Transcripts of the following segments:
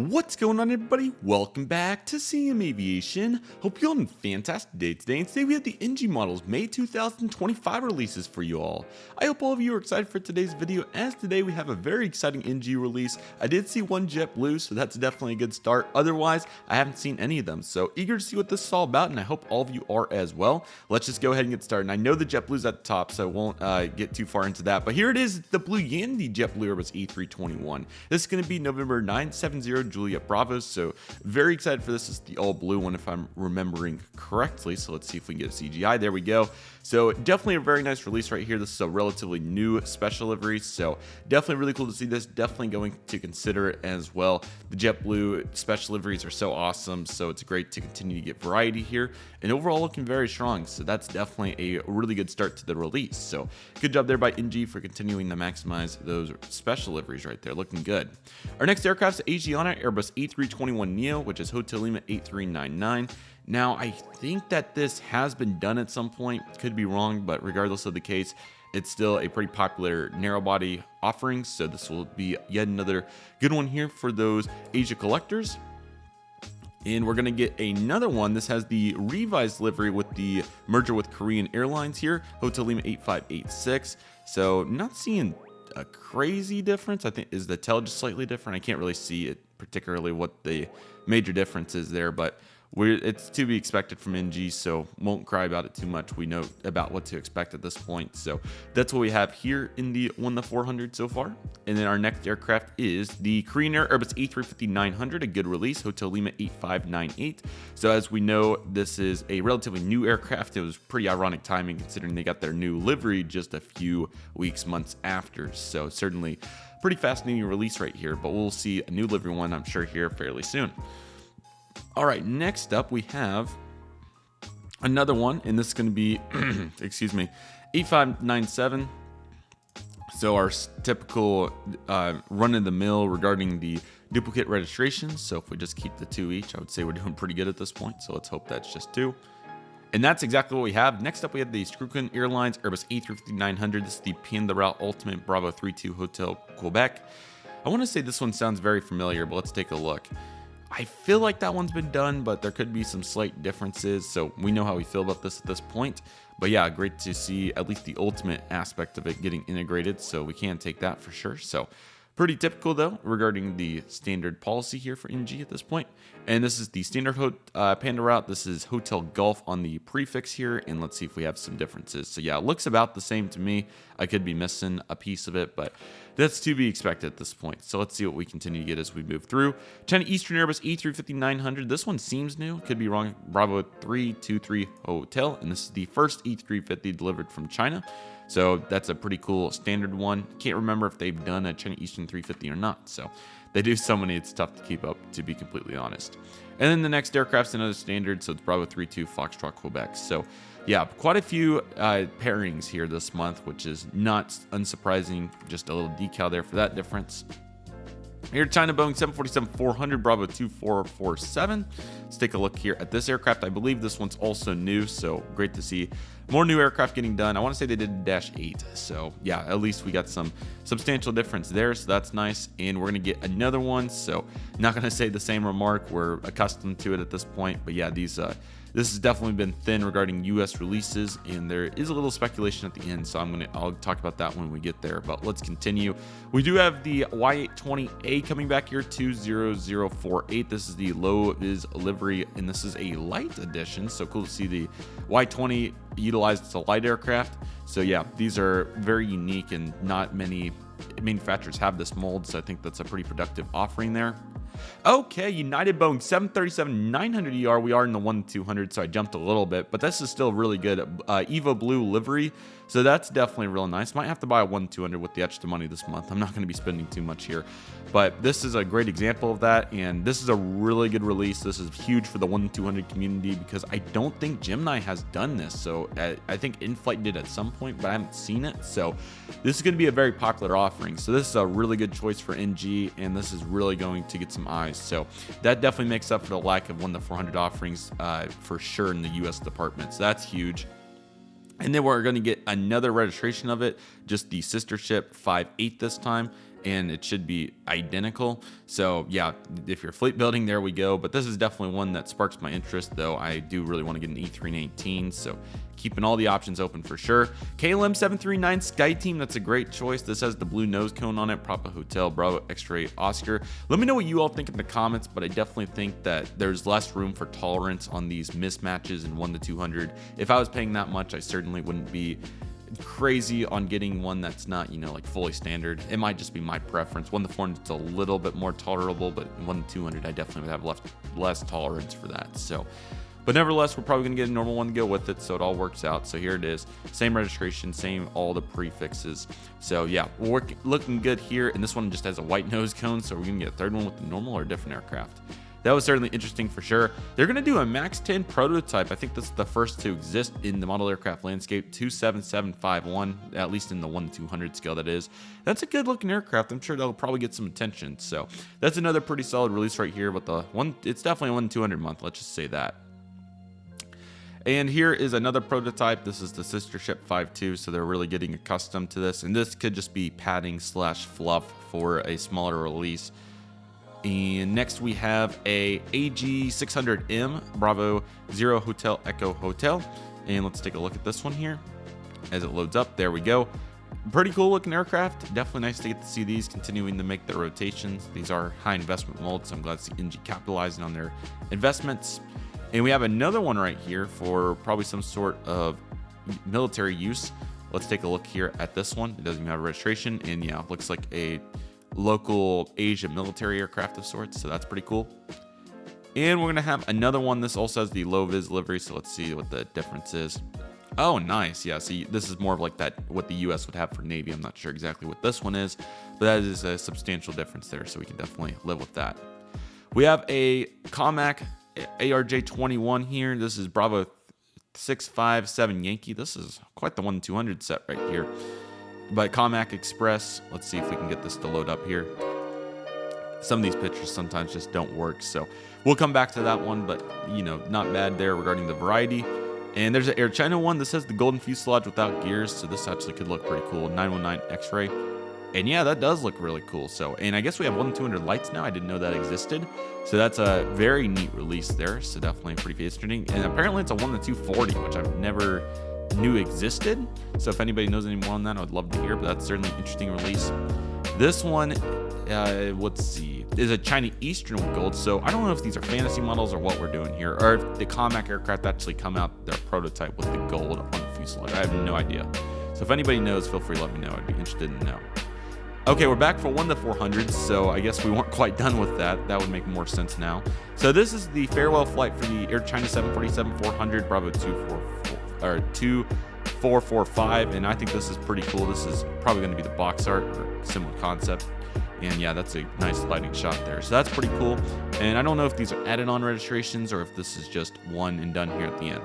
What's going on, everybody? Welcome back to CM Aviation. Hope you're having a fantastic day today. And today we have the NG models May 2025 releases for you all. I hope all of you are excited for today's video, as today we have a very exciting NG release. I did see one JetBlue, so that's definitely a good start. Otherwise, I haven't seen any of them. So eager to see what this is all about, and I hope all of you are as well. Let's just go ahead and get started. And I know the JetBlue's at the top, so I won't get too far into that. But here it is, the Blue Yandy JetBlue Airbus A321. This is going to be November 970 Juliet Bravo, so very excited for this. It's the all blue one if I'm remembering correctly, so let's see if we can get a CGI. There we go. So definitely a very nice release right here. This is a relatively new special livery, so definitely really cool to see this. Definitely going to consider it as well. The JetBlue special liveries are so awesome, so it's great to continue to get variety here, and overall looking very strong, so that's definitely a really good start to the release. So good job there by NG for continuing to maximize those special liveries right there, looking good. Our next aircraft is Aviation Airbus A321neo, which is Hotel Lima 8399. Now, I think that this has been done at some point, could be wrong, but regardless of the case, it's still a pretty popular narrow body offering, so this will be yet another good one here for those Asia collectors. And we're going to get another one. This has the revised livery with the merger with Korean Airlines here, Hotel Lima 8586. So not seeing a crazy difference. I think is the tail just slightly different. I can't really see it particularly what the major difference is there, but it's to be expected from NG, so won't cry about it too much. We know about what to expect at this point, so that's what we have here in the 1-400 so far. And then our next aircraft is the Korean Air Airbus A350-900, a good release, Hotel Lima 8598. So as we know, this is a relatively new aircraft. It was pretty ironic timing considering they got their new livery just a few weeks, months after, so certainly pretty fascinating release right here, but we'll see a new livery one, I'm sure, here fairly soon. All right, next up we have another one, and this is going to be, excuse me, 8597. So our typical run-of-the-mill regarding the duplicate registrations. So if we just keep the two each, I would say we're doing pretty good at this point. So let's hope that's just two. And that's exactly what we have. Next up, we have the Shotcut Airlines Airbus A350-900. This is the Pin the Route Ultimate Bravo 32 Hotel Quebec. I want to say this one sounds very familiar, but let's take a look. I feel like that one's been done, but there could be some slight differences, so we know how we feel about this at this point. But yeah, great to see at least the ultimate aspect of it getting integrated, so we can take that for sure. So pretty typical though regarding the standard policy here for NG at this point. And this is the standard Panda route. This is Hotel Gulf on the prefix here, and let's see if we have some differences. So yeah, it looks about the same to me. I could be missing a piece of it, but that's to be expected at this point. So let's see what we continue to get as we move through. China Eastern Airbus E350-900. This one seems new. Could be wrong. Bravo 323 Hotel, and this is the first E350 delivered from China. So that's a pretty cool standard one. Can't remember if they've done a China Eastern 350 or not. So they do so many, it's tough to keep up, to be completely honest. And then the next aircraft's another standard, so it's Bravo 32 Foxtrot Quebec. So yeah, quite a few pairings here this month, which is not unsurprising. Just a little decal there for that difference. Here, China Boeing 747-400 Bravo 2447. Let's take a look here at this aircraft. I believe this one's also new, so great to see more new aircraft getting done. I want to say they did Dash 8, so yeah, at least we got some substantial difference there, so that's nice. And we're going to get another one, so not going to say the same remark. We're accustomed to it at this point, but yeah, this has definitely been thin regarding US releases, and there is a little speculation at the end, so I'll talk about that when we get there. But let's continue. We do have the Y820A coming back here, 20048. This is the low vis livery, and this is a light edition, so cool to see the Y20 utilized as a light aircraft. So yeah, these are very unique, and not many manufacturers have this mold, so I think that's a pretty productive offering there. Okay, United Boeing 737-900ER. We are in the 1-200, so I jumped a little bit, but this is still really good. Evo Blue livery, so that's definitely real nice. Might have to buy a 1-200 with the extra money this month. I'm not going to be spending too much here, but this is a great example of that, and this is a really good release. This is huge for the 1-200 community because I don't think Gemini has done this. So I think InFlight did at some point, but I haven't seen it. So this is going to be a very popular offering. So this is a really good choice for NG, and this is really going to get some eyes. So that definitely makes up for the lack of 1-400 offerings for sure in the US department. So that's huge. And then we're going to get another registration of it, just the sister ship 5.8 this time. and it should be identical. So yeah, if you're fleet building, there we go. But this is definitely one that sparks my interest, though. I do really want to get an E318, so keeping all the options open for sure. KLM 739 Sky Team, that's a great choice. This has the blue nose cone on it, Papa Hotel Bravo X-Ray Oscar. Let me know what you all think in the comments, but I definitely think that there's less room for tolerance on these mismatches in 1 to 200. If I was paying that much, I certainly wouldn't be crazy on getting one that's not, like fully standard. It might just be my preference. 1 to 400 it's a little bit more tolerable, but 1 to 200 I definitely would have less tolerance for that. So, but nevertheless, we're probably going to get a normal one to go with it, so it all works out. So here it is, same registration, same all the prefixes. So yeah, we're looking good here, and this one just has a white nose cone, so we're going to get a third one with the normal or a different aircraft. That was certainly interesting for sure. They're going to do a MAX 10 prototype. I think this is the first to exist in the model aircraft landscape, 27751, at least in the 1 to 200 scale, that is. That's a good looking aircraft. I'm sure that'll probably get some attention. So that's another pretty solid release right here. But it's definitely a 1 to 200 month, let's just say that. And here is another prototype. This is the sister ship 5.2, so they're really getting accustomed to this. And this could just be padding / fluff for a smaller release. And next we have a AG600M Bravo 0 Hotel Echo Hotel. And let's take a look at this one here as it loads up. There we go. Pretty cool looking aircraft. Definitely nice to get to see these continuing to make their rotations. These are high investment molds, so I'm glad to see NG capitalizing on their investments. And we have another one right here for probably some sort of military use. Let's take a look here at this one. It doesn't even have a registration, and yeah, looks like a local Asia military aircraft of sorts, so that's pretty cool. And we're gonna have another one. This also has the low vis livery, so let's see what the difference is. Oh, nice. Yeah, see, this is more of like that what the US would have for Navy. I'm not sure exactly what this one is, but that is a substantial difference there, so we can definitely live with that. We have a Comac ARJ21 here. This is Bravo 657 Yankee. This is quite the 1 to 200 set right here. But Comac Express, let's see if we can get this to load up here. Some of these pictures sometimes just don't work, so we'll come back to that one, but not bad there regarding the variety. And there's an Air China one. This has the golden fuselage without gears, so this actually could look pretty cool. 919 X-ray. And yeah, that does look really cool. So, and I guess we have 1 to 200 lights now. I didn't know that existed. So that's a very neat release there. So definitely pretty interesting. And apparently it's a 1 to 240, which I've never knew existed. So if anybody knows any more on that, I would love to hear, but that's certainly an interesting release. This one, let's see, is a China Eastern Gold. So I don't know if these are fantasy models or what we're doing here, or if the Comac aircraft actually come out their prototype with the gold on the fuselage. I have no idea. So if anybody knows, feel free to let me know. I'd be interested in know. Okay, we're back for 1 to 400, so I guess we weren't quite done with that. That would make more sense now. So this is the farewell flight for the Air China 747-400 Bravo 2445, and I think this is pretty cool. This is probably going to be the box art or similar concept. And yeah, that's a nice lighting shot there. So that's pretty cool. And I don't know if these are added on registrations or if this is just one and done here at the end.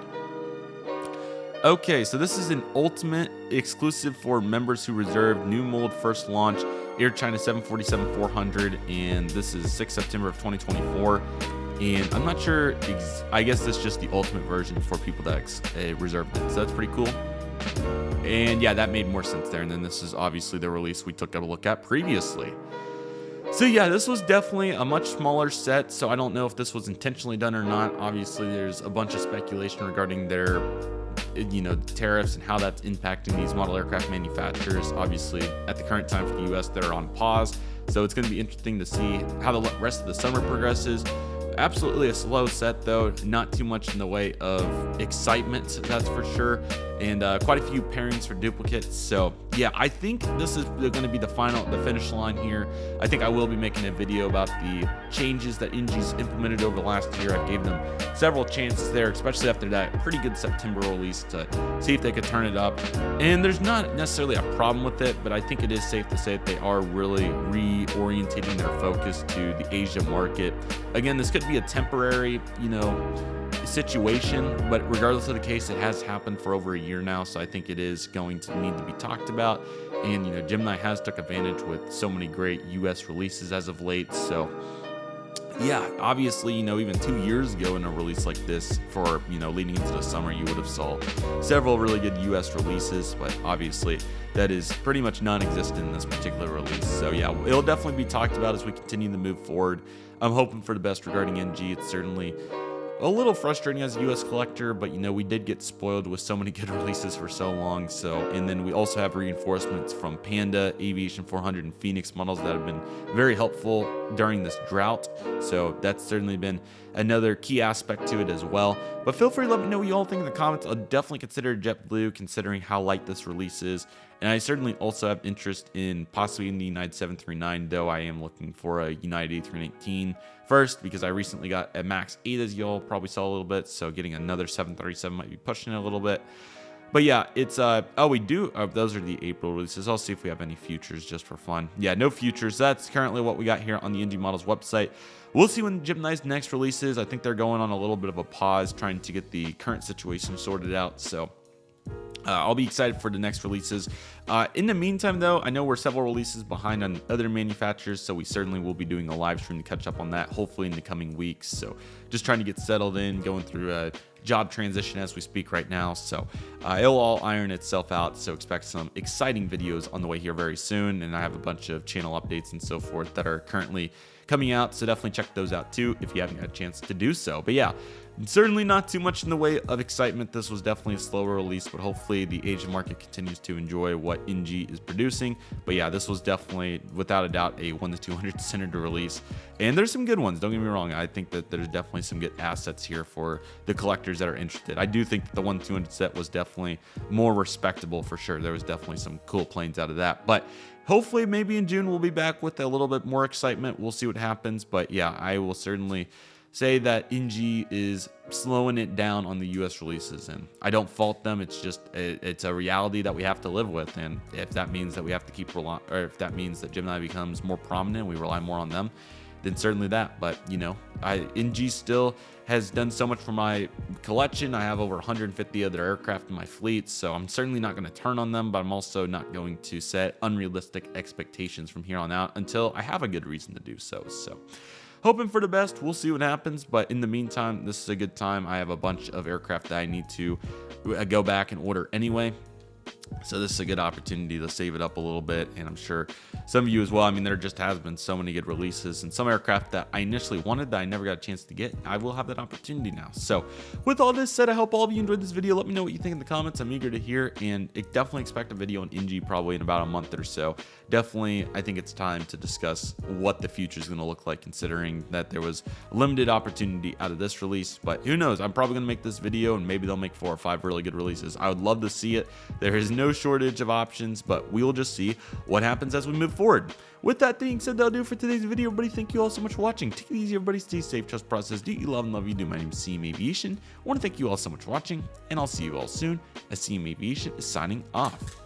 Okay, so this is an ultimate exclusive for members who reserve new mold first launch Air China 747-400, and this is 6 September of 2024. And I'm not sure, I guess this is just the ultimate version for people that reserved it. So that's pretty cool. And yeah, that made more sense there. And then this is obviously the release we took a look at previously. So yeah, this was definitely a much smaller set. So I don't know if this was intentionally done or not. Obviously, there's a bunch of speculation regarding their tariffs and how that's impacting these model aircraft manufacturers. Obviously, at the current time for the US, they're on pause. So it's going to be interesting to see how the rest of the summer progresses. Absolutely a slow set, though. Not too much in the way of excitement, that's for sure. And quite a few pairings for duplicates. So yeah, I think this is going to be the finish line here. I think I will be making a video about the changes that NG's implemented over the last year. I gave them several chances there, especially after that pretty good September release, to see if they could turn it up. And there's not necessarily a problem with it, but I think it is safe to say that they are really reorientating their focus to the Asia market. Again, this could be a temporary, situation, but regardless of the case, it has happened for over a year now, so I think it is going to need to be talked about. And Gemini has took advantage with so many great US releases as of late, so yeah, obviously, even 2 years ago in a release like this for, leading into the summer, you would have saw several really good US releases, but obviously that is pretty much non-existent in this particular release. So yeah, it'll definitely be talked about as we continue to move forward. I'm hoping for the best regarding NG. It's certainly a little frustrating as a US collector, but we did get spoiled with so many good releases for so long. And then we also have reinforcements from Panda, Aviation 400, and Phoenix models that have been very helpful during this drought. So that's certainly been another key aspect to it as well. But feel free to let me know what you all think in the comments. I'll definitely consider JetBlue considering how light this release is. And I certainly also have interest in possibly in the United 739, though I am looking for a United A319 first because I recently got a Max 8, as you all probably saw a little bit. So getting another 737 might be pushing it a little bit. But yeah, it's, we do, those are the April releases. I'll see if we have any futures just for fun. Yeah, no futures. That's currently what we got here on the NG Models website. We'll see when Gemini's next release is. I think they're going on a little bit of a pause, trying to get the current situation sorted out. So I'll be excited for the next releases. In the meantime, though, I know we're several releases behind on other manufacturers, so we certainly will be doing a live stream to catch up on that, hopefully in the coming weeks. So just trying to get settled in, going through a job transition as we speak right now. So it'll all iron itself out. So expect some exciting videos on the way here very soon. And I have a bunch of channel updates and so forth that are currently coming out. So definitely check those out too if you haven't had a chance to do so. But yeah, certainly not too much in the way of excitement. This was definitely a slower release, but hopefully the Asian market continues to enjoy what NG is producing. But yeah, this was definitely, without a doubt, a 1-200 Senator release. And there's some good ones, don't get me wrong. I think that there's definitely some good assets here for the collectors that are interested. I do think that the 1-200 set was definitely more respectable for sure. There was definitely some cool planes out of that. But hopefully maybe in June we'll be back with a little bit more excitement. We'll see what happens. But yeah, I will certainly say that NG is slowing it down on the US releases, and I don't fault them. It's just it's a reality that we have to live with, and if that means that we have to keep relying, or if that means that Gemini becomes more prominent, we rely more on them, then certainly that. But NG still has done so much for my collection. I have over 150 other aircraft in my fleet, so I'm certainly not going to turn on them, but I'm also not going to set unrealistic expectations from here on out until I have a good reason to do so. So hoping for the best. We'll see what happens. But in the meantime, this is a good time. I have a bunch of aircraft that I need to go back and order anyway. So this is a good opportunity to save it up a little bit, and I'm sure some of you as well. I mean, there just has been so many good releases, and some aircraft that I initially wanted that I never got a chance to get, I will have that opportunity now. So with all this said, I hope all of you enjoyed this video. Let me know what you think in the comments. I'm eager to hear, and definitely expect a video on NG probably in about a month or so. Definitely, I think it's time to discuss what the future is going to look like, considering that there was limited opportunity out of this release. But who knows? I'm probably going to make this video, and maybe they'll make 4 or 5 really good releases. I would love to see it. There is no shortage of options, but we will just see what happens as we move forward. With that being said, that'll do it for today's video. Everybody, thank you all so much for watching. Take it easy, everybody. Stay safe, trust process. Do you love and love you do. My name is CM Aviation. I want to thank you all so much for watching, and I'll see you all soon as CM Aviation is signing off.